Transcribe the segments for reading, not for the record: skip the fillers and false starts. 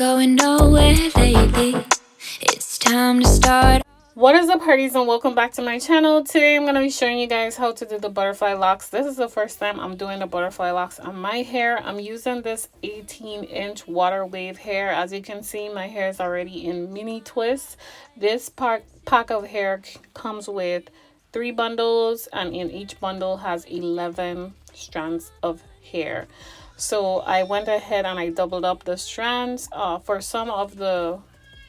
going nowhere lately. It's time to start. What is up, parties, and welcome back to my channel. Today I'm going to be showing you guys how to do the butterfly locks. This is the first time I'm doing the butterfly locks on my hair. I'm using this 18-inch water wave hair. As you can see, my hair is already in mini twists. This pack of hair comes with 3 bundles, and in each bundle has 11 strands of hair. So I went ahead and I doubled up the strands. For some of the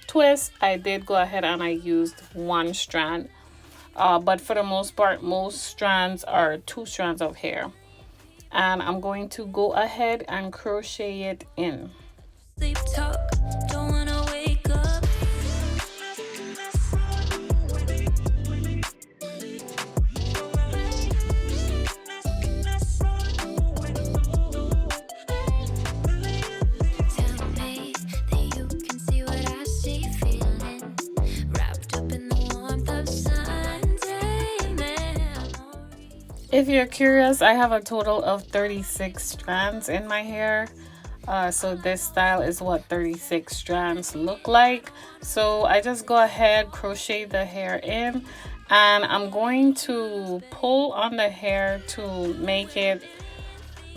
twist, I did go ahead and I used 1 strand, but for the most part, most strands are 2 strands of hair, and I'm going to go ahead and crochet it in. Sleep talk, don't wanna wake up. If you're curious, I have a total of 36 strands in my hair. So this style is what 36 strands look like. So I just go ahead, crochet the hair in, and I'm going to pull on the hair to make it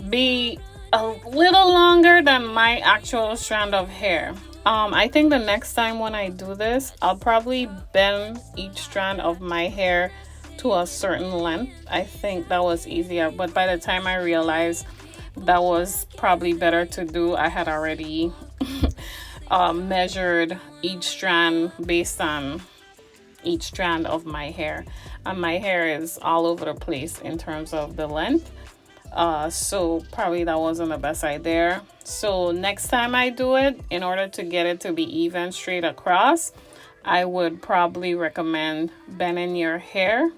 be a little longer than my actual strand of hair. I think the next time when I do this, I'll probably bend each strand of my hair to a certain length. I think that was easier, but by the time I realized that was probably better to do, I had already measured each strand based on each strand of my hair, and my hair is all over the place in terms of the length, so probably that wasn't the best idea. So next time I do it, in order to get it to be even straight across, I would probably recommend bending your hair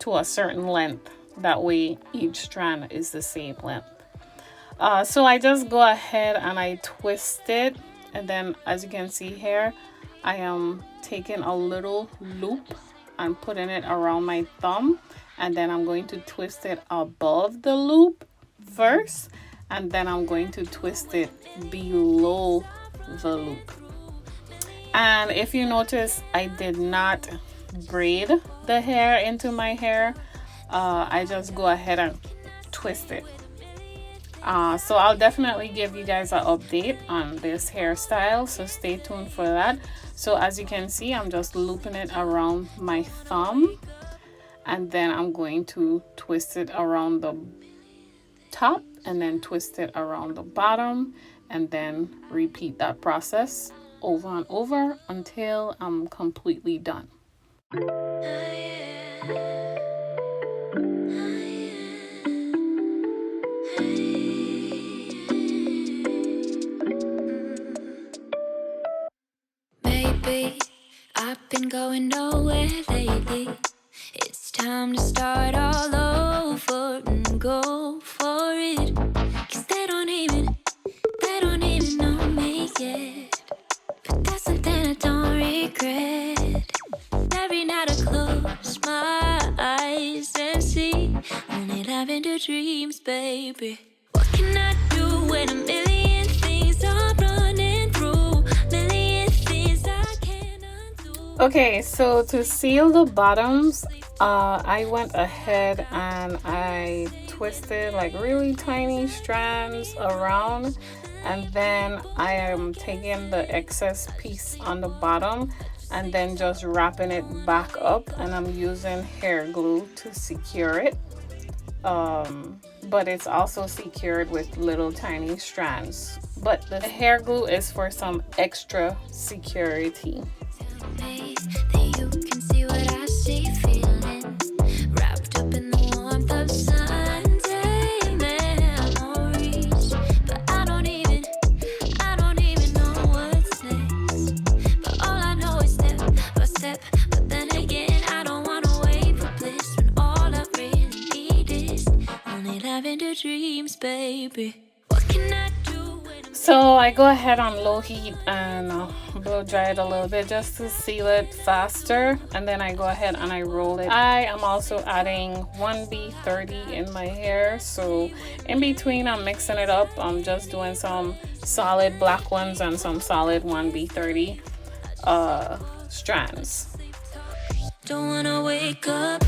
to a certain length. That way each strand is the same length. So I just go ahead and I twist it, and then as you can see here, I am taking a little loop and putting it around my thumb, and then I'm going to twist it above the loop first, and then I'm going to twist it below the loop. And if you notice, I did not braid the hair into my hair. I just go ahead and twist it. So I'll definitely give you guys an update on this hairstyle, so stay tuned for that. So as you can see, I'm just looping it around my thumb, and then I'm going to twist it around the top and then twist it around the bottom, and then repeat that process over and over until I'm completely done. Maybe I've been going nowhere lately. It's time to start all over and go for it. 'Cause they don't even know me yet. But that's something I don't regret. Every night I close my eyes and see only lavender dreams, baby. What can I do when a million things are running through? Million things I can't undo. Okay, so to seal the bottoms, I went ahead and I twisted like really tiny strands around, and then I am taking the excess piece on the bottom and then just wrapping it back up, and I'm using hair glue to secure it, but it's also secured with little tiny strands, but the hair glue is for some extra security. That you can see what I see, feeling wrapped up in the warmth of Sunday memories. But I don't even know what's next. But all I know is step by step. But then again, I don't wanna wait for bliss when all I really need is only lavender dreams, baby. What can I do when I'm So I go ahead on low heat and blow dry it a little bit just to seal it faster, and then I go ahead and I roll it. I am also adding 1B30 in my hair, so in between I'm mixing it up. I'm just doing some solid black ones and some solid 1B30 strands. Don't wanna wake up.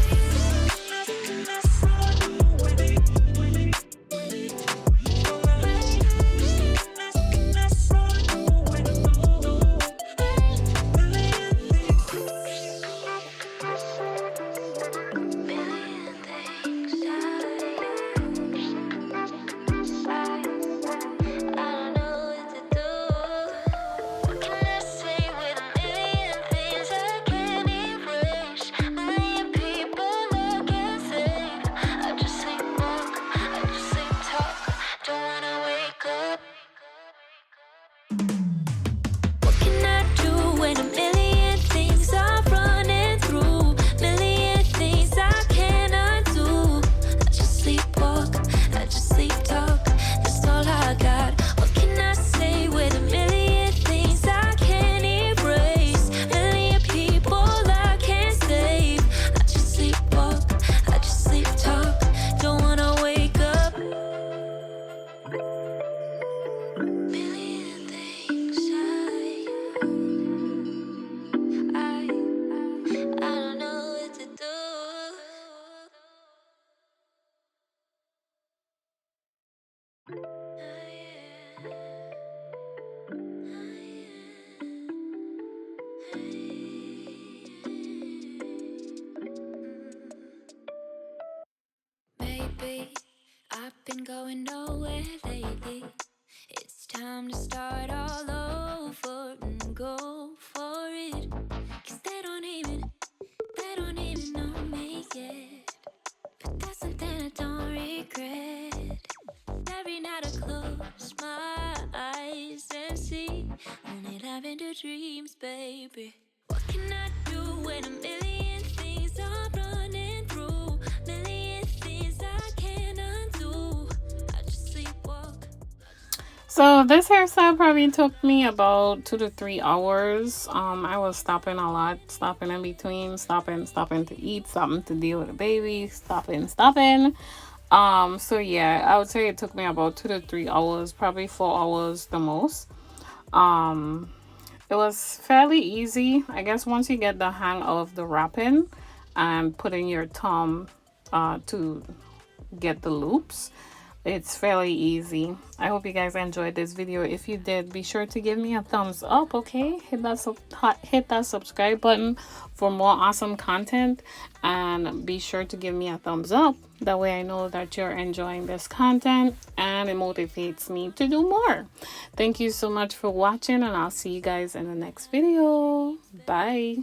Maybe I've been going nowhere lately. It's time to start all over and go for it. 'Cause they don't even know me yet. But that's something I don't regret. Every night I close my eyes and see only lavender dreams, baby. What can I do when a million things are running through? Million things I can't undo. I just sleepwalk. So this hairstyle probably took me about 2 to 3 hours. I was stopping a lot, stopping in between, stopping to eat, stopping to deal with a baby, stopping. So yeah, I would say it took me about 2 to 3 hours, probably 4 hours the most. It was fairly easy. I guess once you get the hang of the wrapping and putting your thumb to get the loops, it's fairly easy. I hope you guys enjoyed this video. If you did, be sure to give me a thumbs up, okay? Hit that subscribe button for more awesome content, and be sure to give me a thumbs up. That way I know that you're enjoying this content and it motivates me to do more. Thank you so much for watching, and I'll see you guys in the next video. Bye.